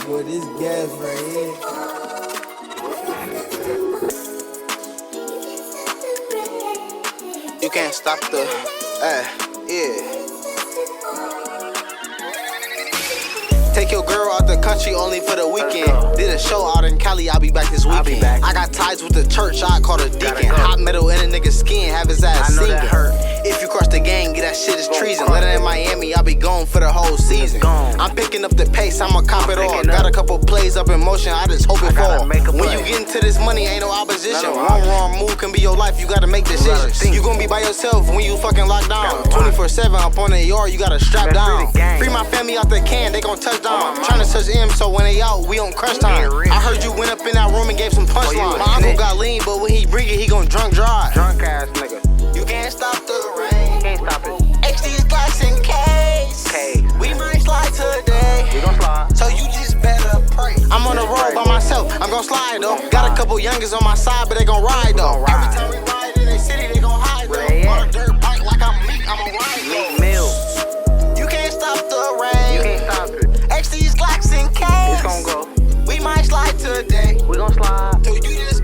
boy, this gas right here. You can't stop the, yeah. Take your girl out the country only for the weekend. Did a show out in Cali, I'll be back this weekend. I got ties with the church, I call her deacon. Hot metal in a nigga's skin, have his ass singing. If you cross the gang, get that shit is treason. Let it in Miami, I'll be gone for the whole season. I'm picking up the pace, I'ma cop it all. Got a couple plays up in motion, I just hope it fall. When you get into this money, ain't no opposition. One wrong move can be your life, you gotta make decisions. You gon' be by yourself when you fucking locked down. 24/7 up on the yard, you gotta strap down. Free my family out the can, they gon' touch down. Tryna touch M, so when they out, we on crunch time. I heard you went up in that room and gave some punchlines. My uncle got lean, but when he bring it, he gon' drunk drive. Drunk ass nigga. You can't stop the rain. Can't stop it. HD's glass in case. We might slide today. We gon' slide. So you just better pray. I'm on the road by myself, I'm gon' slide though. Got a couple youngins on my side, but they gon' ride though. Every time we ride in the city, they gon' hide though. On a dirt bike like I'm meat, I'ma ride though. Meal. You can't stop the rain. You can't stop it. HD's Glocks in case. It's gon' go. We might slide today. We gon' slide. So you just